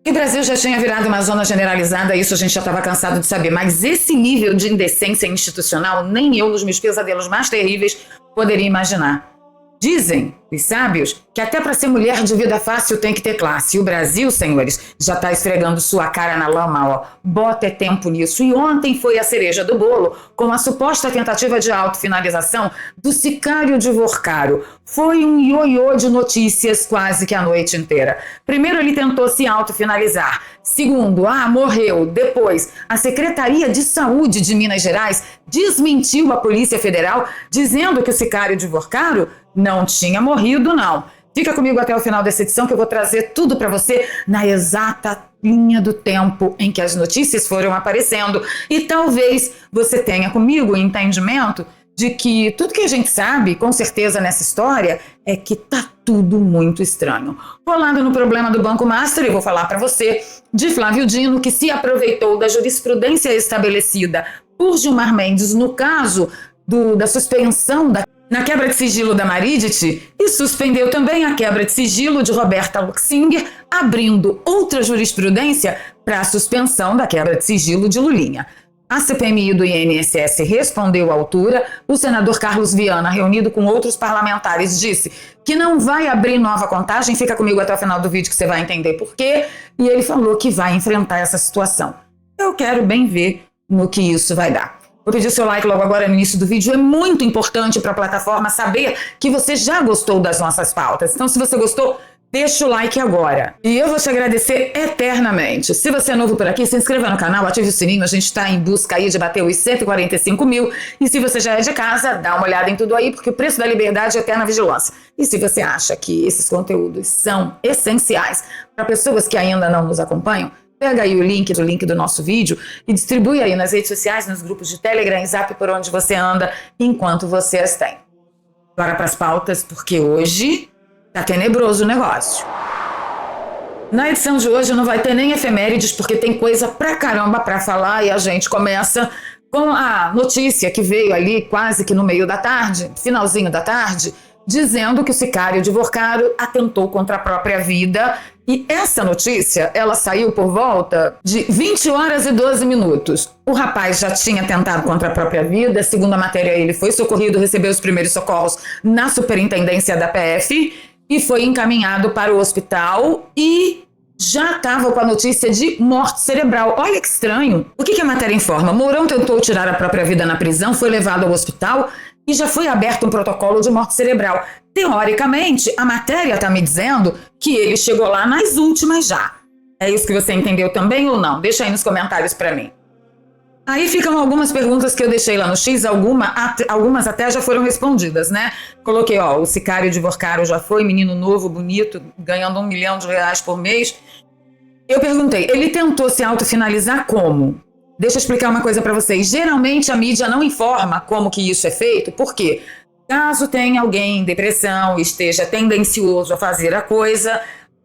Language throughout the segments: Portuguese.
Que o Brasil já tinha virado uma zona generalizada, isso a gente já estava cansado de saber, mas esse nível de indecência institucional, nem eu, nos meus pesadelos mais terríveis, poderia imaginar. Dizem os sábios que até para ser mulher de vida fácil tem que ter classe. E o Brasil, senhores, já está esfregando sua cara na lama, ó. Bota tempo nisso. E ontem foi a cereja do bolo com a suposta tentativa de autofinalização do sicário de Vorcaro. Foi um ioiô de notícias quase que a noite inteira. Primeiro ele tentou se autofinalizar. Segundo, morreu. Depois, a Secretaria de Saúde de Minas Gerais desmentiu a Polícia Federal, dizendo que o sicário de Vorcaro não tinha morrido, não. Fica comigo até o final dessa edição que eu vou trazer tudo para você na exata linha do tempo em que as notícias foram aparecendo. E talvez você tenha comigo o entendimento de que tudo que a gente sabe, com certeza nessa história, é que tá tudo muito estranho. Rolando no problema do Banco Master, eu vou falar para você de Flávio Dino, que se aproveitou da jurisprudência estabelecida por Gilmar Mendes no caso da suspensão na quebra de sigilo da Maridit e suspendeu também a quebra de sigilo de Roberta Luxinger, abrindo outra jurisprudência para a suspensão da quebra de sigilo de Lulinha. A CPMI do INSS respondeu à altura. O senador Carlos Viana, reunido com outros parlamentares, disse que não vai abrir nova contagem. Fica comigo até o final do vídeo que você vai entender por quê. E ele falou que vai enfrentar essa situação. Eu quero bem ver no que isso vai dar. Vou pedir o seu like logo agora no início do vídeo. É muito importante para a plataforma saber que você já gostou das nossas pautas. Então, se você gostou, deixa o like agora. E eu vou te agradecer eternamente. Se você é novo por aqui, se inscreva no canal, ative o sininho. A gente está em busca aí de bater os 145 mil. E se você já é de casa, dá uma olhada em tudo aí, porque o preço da liberdade é eterna vigilância. E se você acha que esses conteúdos são essenciais para pessoas que ainda não nos acompanham, pega aí o link do nosso vídeo e distribui aí nas redes sociais, nos grupos de Telegram e Zap, por onde você anda, enquanto você as tem. Agora para as pautas, porque hoje tá tenebroso o negócio. Na edição de hoje não vai ter nem efemérides, porque tem coisa pra caramba pra falar, e a gente começa com a notícia que veio ali quase que no meio da tarde, finalzinho da tarde, dizendo que o sicário de Vorcaro atentou contra a própria vida. E essa notícia, ela saiu por volta de 20 horas e 12 minutos. O rapaz já tinha tentado contra a própria vida. Segundo a matéria, ele foi socorrido, recebeu os primeiros socorros na superintendência da PF e foi encaminhado para o hospital e já estava com a notícia de morte cerebral. Olha que estranho. O que a matéria informa? Mourão tentou tirar a própria vida na prisão, foi levado ao hospital e já foi aberto um protocolo de morte cerebral. Teoricamente, a matéria está me dizendo que ele chegou lá nas últimas já. É isso que você entendeu também ou não? Deixa aí nos comentários para mim. Aí ficam algumas perguntas que eu deixei lá no X, algumas até já foram respondidas, né? Coloquei, o sicário de Vorcaro já foi, menino novo, bonito, ganhando R$1 milhão por mês. Eu perguntei, ele tentou se autofinalizar como? Deixa eu explicar uma coisa para vocês. Geralmente a mídia não informa como que isso é feito, por quê? Caso tenha alguém em depressão, esteja tendencioso a fazer a coisa,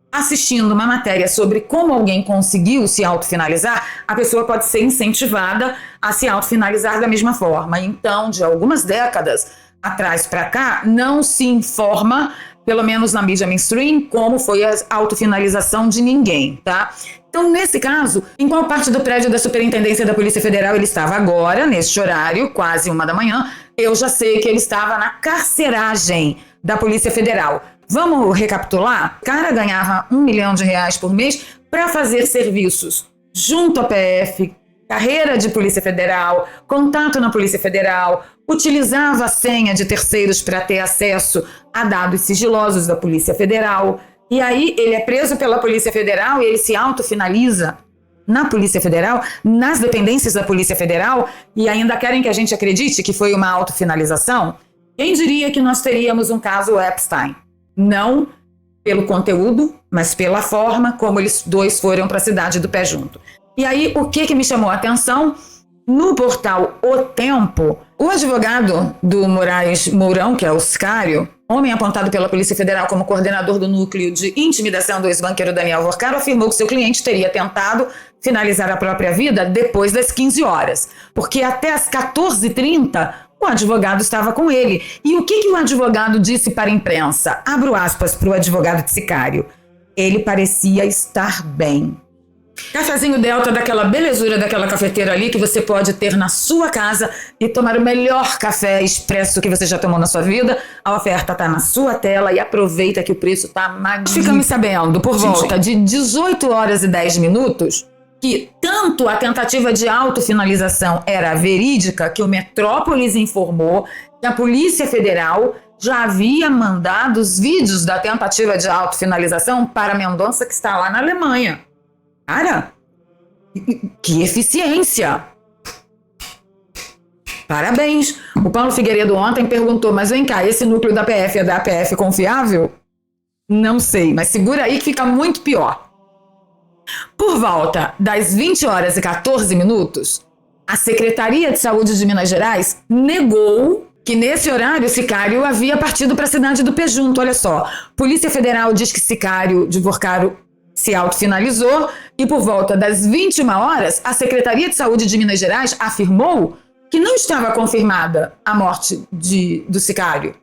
assistindo uma matéria sobre como alguém conseguiu se autofinalizar, a pessoa pode ser incentivada a se autofinalizar da mesma forma. Então, de algumas décadas atrás para cá, não se informa, pelo menos na mídia mainstream, como foi a autofinalização de ninguém, tá? Então, nesse caso, em qual parte do prédio da Superintendência da Polícia Federal ele estava agora, neste horário, quase 1 da manhã, eu já sei que ele estava na carceragem da Polícia Federal. Vamos recapitular? O cara ganhava R$1 milhão por mês para fazer serviços junto à PF, carreira de Polícia Federal, contato na Polícia Federal, utilizava a senha de terceiros para ter acesso a dados sigilosos da Polícia Federal. E aí ele é preso pela Polícia Federal e ele se autofinaliza na Polícia Federal, nas dependências da Polícia Federal, e ainda querem que a gente acredite que foi uma autofinalização? Quem diria que nós teríamos um caso Epstein? Não pelo conteúdo, mas pela forma como eles dois foram para a cidade do pé junto. E aí, o que me chamou a atenção? No portal O Tempo, o advogado do Mourão, que é o sicário, homem apontado pela Polícia Federal como coordenador do núcleo de intimidação do ex-banqueiro Daniel Vorcaro, afirmou que seu cliente teria tentado finalizar a própria vida depois das 15 horas, porque até as 14h30 o advogado estava com ele. E o que o advogado disse para a imprensa? Abro aspas para o advogado de sicário. Ele parecia estar bem. Cafezinho Delta, daquela belezura daquela cafeteira ali que você pode ter na sua casa e tomar o melhor café expresso que você já tomou na sua vida. A oferta tá na sua tela e aproveita que o preço tá magnífico. Ficamos sabendo, por volta de 18 horas e 10 minutos, que tanto a tentativa de autofinalização era verídica, que o Metrópolis informou que a Polícia Federal já havia mandado os vídeos da tentativa de autofinalização para Mendonça, que está lá na Alemanha. Cara, que eficiência! Parabéns! O Paulo Figueiredo ontem perguntou, mas vem cá, esse núcleo da PF é da PF confiável? Não sei, mas segura aí que fica muito pior. Por volta das 20 horas e 14 minutos, a Secretaria de Saúde de Minas Gerais negou que nesse horário o sicário havia partido para a cidade do Pejunto. Olha só, Polícia Federal diz que sicário de Vorcaro se autofinalizou e por volta das 21 horas, a Secretaria de Saúde de Minas Gerais afirmou que não estava confirmada a morte do sicário.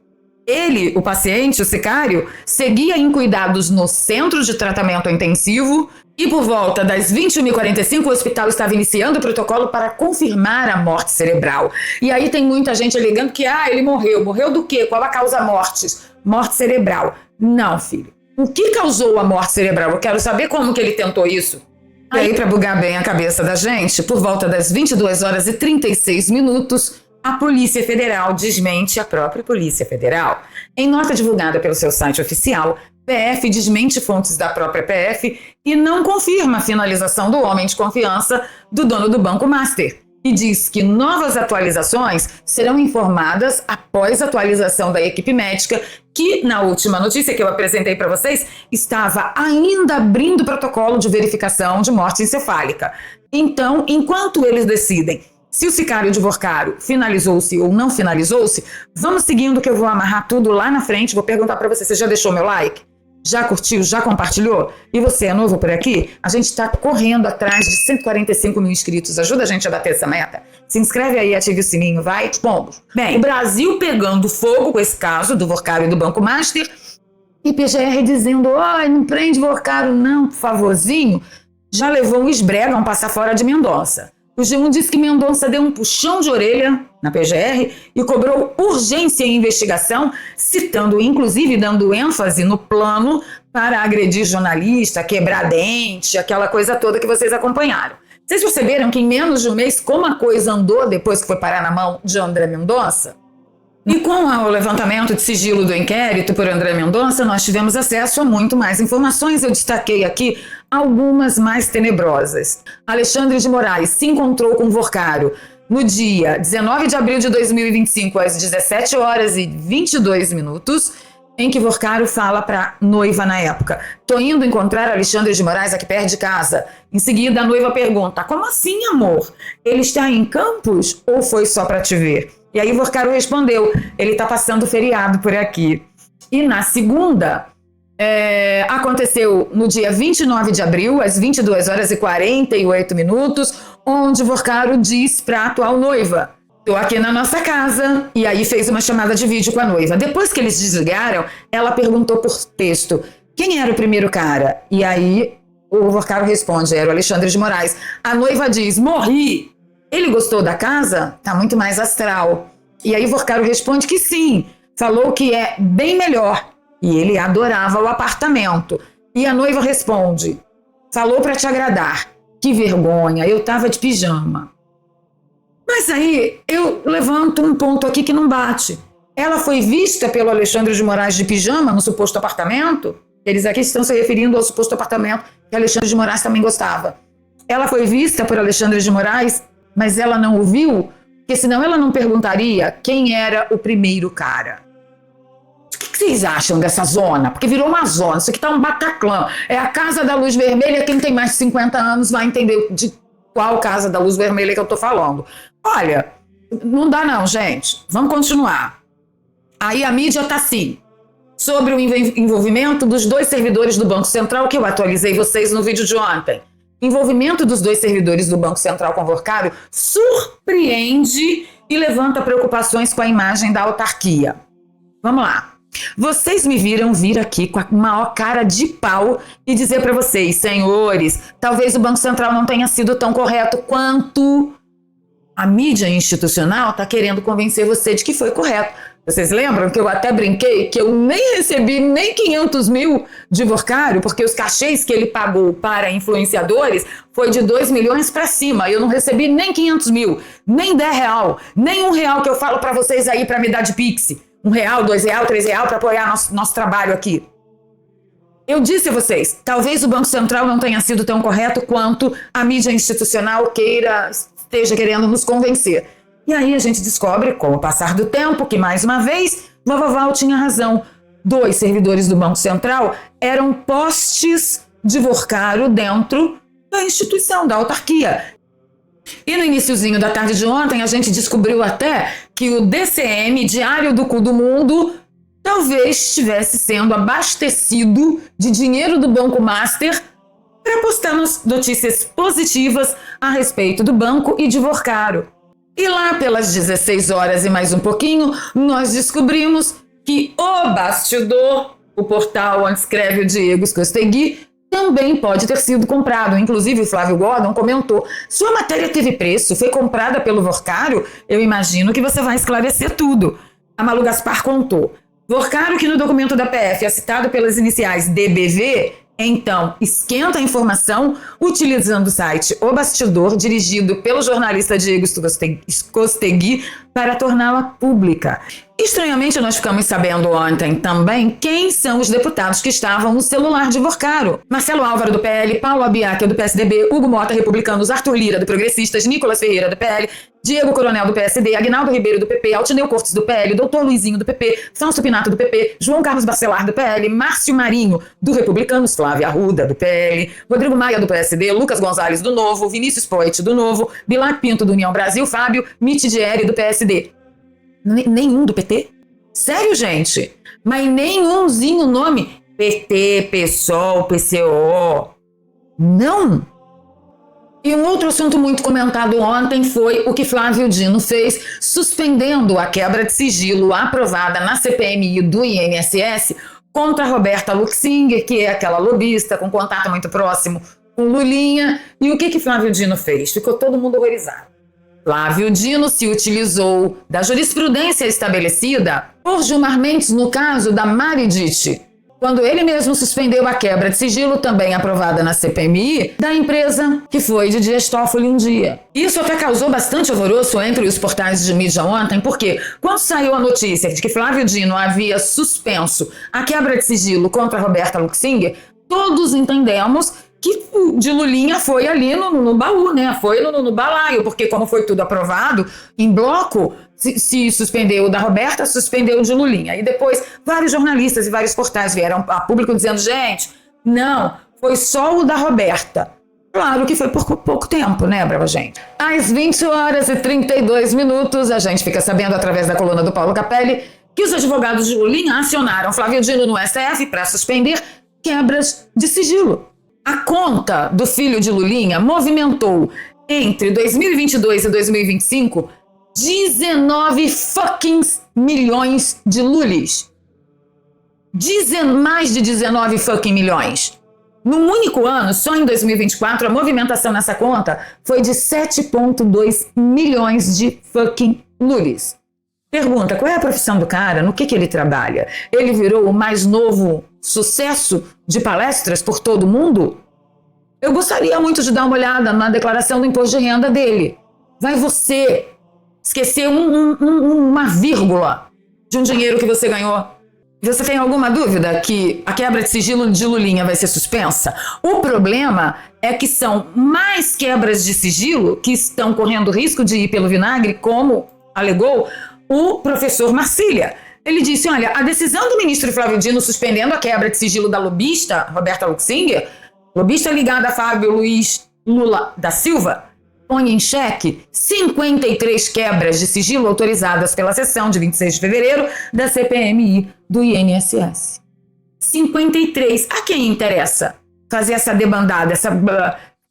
Ele, o paciente, o sicário, seguia em cuidados no centro de tratamento intensivo e por volta das 21h45 o hospital estava iniciando o protocolo para confirmar a morte cerebral. E aí tem muita gente alegando que ele morreu. Morreu do quê? Qual a causa mortes? Morte cerebral. Não, filho. O que causou a morte cerebral? Eu quero saber como que ele tentou isso. E aí, para bugar bem a cabeça da gente, por volta das 22 horas e 36 minutos, a Polícia Federal desmente a própria Polícia Federal. Em nota divulgada pelo seu site oficial, PF desmente fontes da própria PF e não confirma a finalização do homem de confiança do dono do Banco Master. E diz que novas atualizações serão informadas após a atualização da equipe médica, que, na última notícia que eu apresentei para vocês, estava ainda abrindo o protocolo de verificação de morte encefálica. Então, enquanto eles decidem se o sicário de Vorcaro finalizou-se ou não finalizou-se, vamos seguindo que eu vou amarrar tudo lá na frente. Vou perguntar para você já deixou meu like? Já curtiu? Já compartilhou? E você é novo por aqui? A gente está correndo atrás de 145 mil inscritos. Ajuda a gente a bater essa meta? Se inscreve aí, ative o sininho, vai. Pombos. Bem, o Brasil pegando fogo com esse caso do Vorcaro e do Banco Master. E PGR dizendo, não prende Vorcaro não, por favorzinho. Já levou um esbrega, um passar fora de Mendonça. O G1 disse que Mendonça deu um puxão de orelha na PGR e cobrou urgência em investigação, citando, inclusive, dando ênfase no plano para agredir jornalista, quebrar dente, aquela coisa toda que vocês acompanharam. Vocês perceberam que em menos de um mês, como a coisa andou depois que foi parar na mão de André Mendonça? E com o levantamento de sigilo do inquérito por André Mendonça, nós tivemos acesso a muito mais informações. Eu destaquei aqui algumas mais tenebrosas. Alexandre de Moraes se encontrou com Vorcaro no dia 19 de abril de 2025, às 17 horas e 22 minutos, em que Vorcaro fala para noiva na época: tô indo encontrar Alexandre de Moraes aqui perto de casa. Em seguida, a noiva pergunta: como assim, amor? Ele está em Campos ou foi só para te ver? E aí Vorcaro respondeu: ele está passando feriado por aqui. E na segunda, aconteceu no dia 29 de abril, às 22 horas e 48 minutos, onde Vorcaro diz para a atual noiva: tô aqui na nossa casa. E aí fez uma chamada de vídeo com a noiva. Depois que eles desligaram, ela perguntou por texto: quem era o primeiro cara? E aí o Vorcaro responde: era o Alexandre de Moraes. A noiva diz: morri. Ele gostou da casa? Tá muito mais astral. E aí Vorcaro responde que sim. Falou que é bem melhor. E ele adorava o apartamento. E a noiva responde: falou para te agradar. Que vergonha, eu tava de pijama. Mas aí eu levanto um ponto aqui que não bate. Ela foi vista pelo Alexandre de Moraes de pijama no suposto apartamento? Eles aqui estão se referindo ao suposto apartamento que Alexandre de Moraes também gostava. Ela foi vista por Alexandre de Moraes, mas ela não o viu, porque senão ela não perguntaria quem era o primeiro cara. O que vocês acham dessa zona? Porque virou uma zona, isso aqui tá um Bataclan. É a Casa da Luz Vermelha, quem tem mais de 50 anos vai entender de qual Casa da Luz Vermelha que eu tô falando. Olha, não dá não, gente. Vamos continuar. Aí a mídia tá assim, sobre o envolvimento dos 2 servidores do Banco Central, que eu atualizei vocês no vídeo de ontem. Envolvimento dos 2 servidores do Banco Central com Vorcaro surpreende e levanta preocupações com a imagem da autarquia. Vamos lá. Vocês me viram vir aqui com a maior cara de pau e dizer para vocês, senhores, talvez o Banco Central não tenha sido tão correto quanto a mídia institucional está querendo convencer você de que foi correto. Vocês lembram que eu até brinquei que eu nem recebi nem 500 mil de Vorcário, porque os cachês que ele pagou para influenciadores foi de 2 milhões para cima. Eu não recebi nem 500 mil, nem 10 real, nem R$1 que eu falo para vocês aí para me dar de Pix. R$1, R$2, R$3 para apoiar nosso trabalho aqui. Eu disse a vocês, talvez o Banco Central não tenha sido tão correto quanto a mídia institucional esteja querendo nos convencer. E aí a gente descobre, com o passar do tempo, que mais uma vez, Vovoval tinha razão. 2 servidores do Banco Central eram postes de Vorcário dentro da instituição, da autarquia. E no iniciozinho da tarde de ontem, a gente descobriu até que o DCM, Diário do Cu do Mundo, talvez estivesse sendo abastecido de dinheiro do Banco Master para postar notícias positivas a respeito do banco e de Vorcário. E lá pelas 16 horas e mais um pouquinho, nós descobrimos que o Bastidor, o portal onde escreve o Diego Scostegui, também pode ter sido comprado. Inclusive o Flávio Gordon comentou, sua matéria teve preço, foi comprada pelo Vorcário? Eu imagino que você vai esclarecer tudo. A Malu Gaspar contou. Vorcário, que no documento da PF é citado pelas iniciais DBV, então esquenta a informação utilizando o site O Bastidor, dirigido pelo jornalista Diego Scostegui, para torná-la pública. Estranhamente, nós ficamos sabendo ontem também quem são os deputados que estavam no celular de Vorcário. Marcelo Álvaro, do PL, Paulo Abiaca, do PSDB, Hugo Mota, Republicanos, Arthur Lira, do Progressistas, Nicolas Ferreira, do PL, Diego Coronel, do PSD, Aguinaldo Ribeiro, do PP, Altineu Cortes, do PL, Doutor Luizinho, do PP, Fausto Pinato, do PP, João Carlos Bacelar, do PL, Márcio Marinho, do Republicanos, Flávia Arruda, do PL, Rodrigo Maia, do PSD, Lucas Gonzalez, do Novo, Vinícius Poit, do Novo, Bilac Pinto, do União Brasil, Fábio Mitidieri, do PSD. Nenhum do PT? Sério, gente? Mas nenhumzinho nome? PT, PSOL, PCO. Não? E um outro assunto muito comentado ontem foi o que Flávio Dino fez, suspendendo a quebra de sigilo aprovada na CPMI do INSS contra Roberta Luxinger, que é aquela lobista com contato muito próximo com Lulinha. E o que Flávio Dino fez? Ficou todo mundo horrorizado. Flávio Dino se utilizou da jurisprudência estabelecida por Gilmar Mendes no caso da Maridit, quando ele mesmo suspendeu a quebra de sigilo, também aprovada na CPMI, da empresa que foi de Dias Toffoli um dia. Isso até causou bastante alvoroço entre os portais de mídia ontem, porque quando saiu a notícia de que Flávio Dino havia suspenso a quebra de sigilo contra Roberta Luxinger, todos entendemos que o de Lulinha foi ali no baú, né? Foi no balaio, porque como foi tudo aprovado em bloco, se suspendeu o da Roberta, suspendeu o de Lulinha. E depois vários jornalistas e vários portais vieram a público dizendo, gente, não, foi só o da Roberta. Claro que foi por pouco tempo, né, brava gente? Às 20 horas e 32 minutos, a gente fica sabendo através da coluna do Paulo Capelli que os advogados de Lulinha acionaram Flávio Dino no STF para suspender quebras de sigilo. A conta do filho de Lulinha movimentou entre 2022 e 2025 19 fucking milhões de lulis. Mais de 19 fucking milhões. Num único ano, só em 2024, a movimentação nessa conta foi de 7,2 milhões de fucking lulis. Pergunta, qual é a profissão do cara? No que ele trabalha? Ele virou o mais novo sucesso de palestras por todo mundo? Eu gostaria muito de dar uma olhada na declaração do imposto de renda dele. Vai você esquecer uma vírgula de um dinheiro que você ganhou? Você tem alguma dúvida que a quebra de sigilo de Lulinha vai ser suspensa? O problema é que são mais quebras de sigilo que estão correndo risco de ir pelo vinagre, como alegou o professor Marcília. Ele disse, olha, a decisão do ministro Flávio Dino suspendendo a quebra de sigilo da lobista Roberta Luxinger, lobista ligada a Fábio Luiz Lula da Silva, põe em xeque 53 quebras de sigilo autorizadas pela sessão de 26 de fevereiro da CPMI do INSS. 53. A quem interessa fazer essa debandada,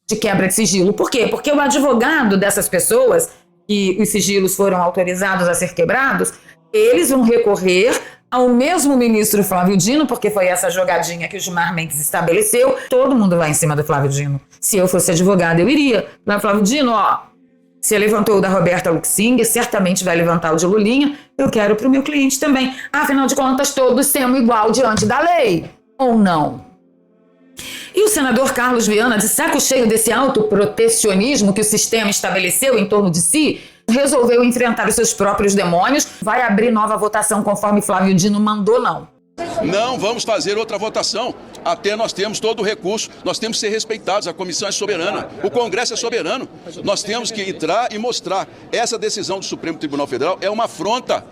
de quebra de sigilo? Por quê? Porque o advogado dessas pessoas, que os sigilos foram autorizados a ser quebrados, Eles vão recorrer ao mesmo ministro Flávio Dino, porque foi essa jogadinha que o Gilmar Mendes estabeleceu. Todo mundo vai em cima do Flávio Dino. Se eu fosse advogada, eu iria. Mas Flávio Dino, você levantou o da Roberta Luxinger, certamente vai levantar o de Lulinha. Eu quero para o meu cliente também. Afinal de contas, todos temos igual diante da lei. Ou não? E o senador Carlos Viana, de saco cheio desse autoprotecionismo que o sistema estabeleceu em torno de si, resolveu enfrentar os seus próprios demônios. Vai abrir nova votação conforme Flávio Dino mandou, não. Não vamos fazer outra votação. Até nós temos todo o recurso. Nós temos que ser respeitados. A comissão é soberana. O Congresso é soberano. Nós temos que entrar e mostrar. Essa decisão do Supremo Tribunal Federal é uma afronta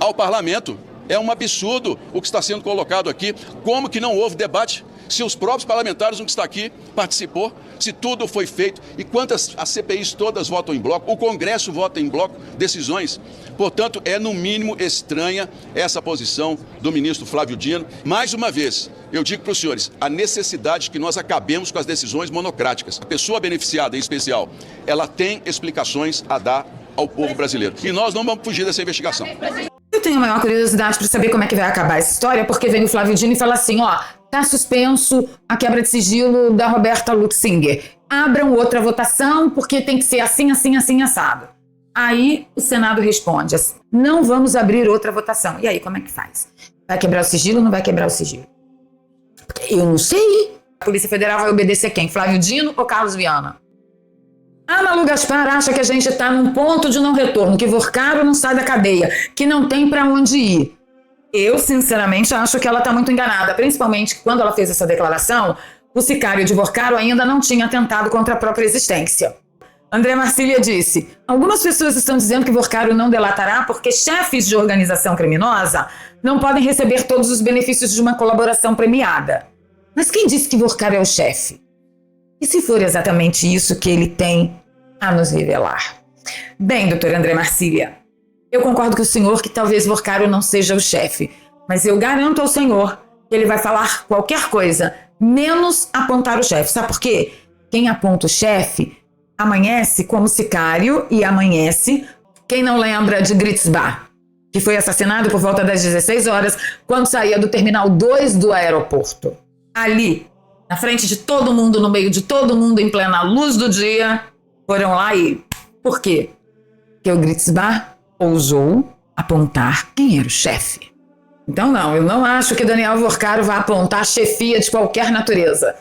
ao parlamento. É um absurdo o que está sendo colocado aqui. Como que não houve debate? Se os próprios parlamentares, não está aqui, participou, se tudo foi feito, e quantas as CPIs todas votam em bloco, o Congresso vota em bloco, decisões. Portanto, é no mínimo estranha essa posição do ministro Flávio Dino. Mais uma vez, eu digo para os senhores, a necessidade de que nós acabemos com as decisões monocráticas. A pessoa beneficiada, em especial, ela tem explicações a dar ao povo brasileiro. E nós não vamos fugir dessa investigação. Eu tenho a maior curiosidade para saber como é que vai acabar essa história, porque vem o Flávio Dino e fala assim, tá suspenso a quebra de sigilo da Roberta Luxinger. Abram outra votação, porque tem que ser assim, assim, assim, assado. Aí o Senado responde, não vamos abrir outra votação. E aí, como é que faz? Vai quebrar o sigilo ou não vai quebrar o sigilo? Eu não sei. A Polícia Federal vai obedecer quem? Flávio Dino ou Carlos Viana? A Malu Gaspar acha que a gente está num ponto de não retorno, que Vorcaro não sai da cadeia, que não tem para onde ir. Eu, sinceramente, acho que ela está muito enganada, principalmente quando ela fez essa declaração, o sicário de Vorcaro ainda não tinha atentado contra a própria existência. André Marcília disse, algumas pessoas estão dizendo que Vorcaro não delatará porque chefes de organização criminosa não podem receber todos os benefícios de uma colaboração premiada. Mas quem disse que Vorcaro é o chefe? E se for exatamente isso que ele tem a nos revelar? Bem, doutor André Marcília, eu concordo com o senhor que talvez Vorcaro não seja o chefe, mas eu garanto ao senhor que ele vai falar qualquer coisa, menos apontar o chefe. Sabe por quê? Quem aponta o chefe amanhece como sicário e amanhece, quem não lembra de Gritzbach, que foi assassinado por volta das 16 horas, quando saía do Terminal 2 do aeroporto. Ali, na frente de todo mundo, no meio de todo mundo, em plena luz do dia, foram lá e... Por quê? Porque o Gritzbach ousou apontar quem era o chefe. Então não, eu não acho que Daniel Vorcaro vá apontar chefia de qualquer natureza.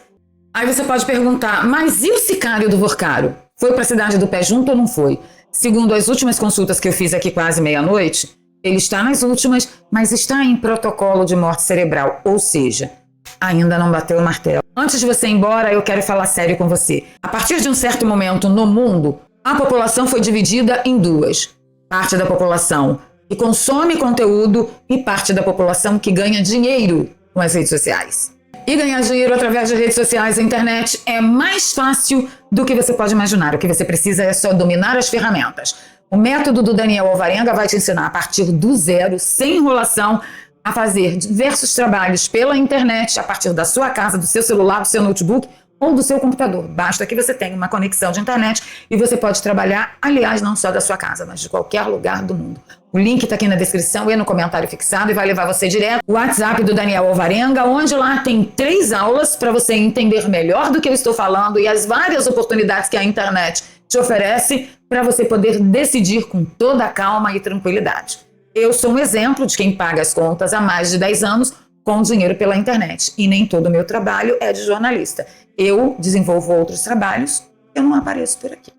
Aí você pode perguntar, mas e o sicário do Vorcaro? Foi para a cidade do Pé Junto ou não foi? Segundo as últimas consultas que eu fiz aqui quase meia-noite, ele está nas últimas, mas está em protocolo de morte cerebral, ou seja, ainda não bateu o martelo. Antes de você ir embora, eu quero falar sério com você. A partir de um certo momento no mundo, a população foi dividida em duas. Parte da população que consome conteúdo e parte da população que ganha dinheiro com as redes sociais. E ganhar dinheiro através de redes sociais e internet é mais fácil do que você pode imaginar. O que você precisa é só dominar as ferramentas. O método do Daniel Alvarenga vai te ensinar a partir do zero, sem enrolação, a fazer diversos trabalhos pela internet, a partir da sua casa, do seu celular, do seu notebook ou do seu computador. Basta que você tenha uma conexão de internet e você pode trabalhar, aliás, não só da sua casa, mas de qualquer lugar do mundo. O link está aqui na descrição e no comentário fixado e vai levar você direto ao WhatsApp do Daniel Alvarenga, onde lá tem 3 aulas para você entender melhor do que eu estou falando e as várias oportunidades que a internet te oferece para você poder decidir com toda a calma e tranquilidade. Eu sou um exemplo de quem paga as contas há mais de 10 anos com dinheiro pela internet. E nem todo o meu trabalho é de jornalista. Eu desenvolvo outros trabalhos, eu não apareço por aqui.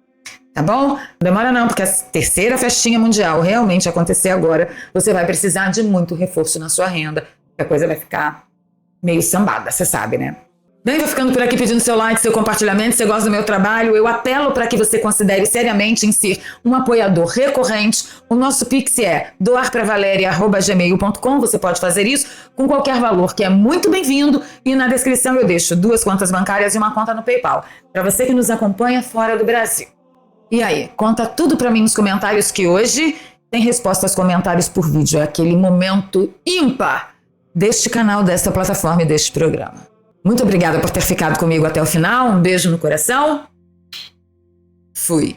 Tá bom? Não demora não, porque a terceira festinha mundial realmente acontecer agora, você vai precisar de muito reforço na sua renda. A coisa vai ficar meio sambada, você sabe, né? Bem, vou ficando por aqui pedindo seu like, seu compartilhamento. Se você gosta do meu trabalho, eu apelo para que você considere seriamente em ser um apoiador recorrente. O nosso Pix é doarpravaleria@gmail.com. Você pode fazer isso com qualquer valor, que é muito bem-vindo. E na descrição eu deixo 2 contas bancárias e uma conta no PayPal, para você que nos acompanha fora do Brasil. E aí, conta tudo para mim nos comentários, que hoje tem resposta aos comentários por vídeo. É aquele momento ímpar deste canal, desta plataforma e deste programa. Muito obrigada por ter ficado comigo até o final. Um beijo no coração. Fui.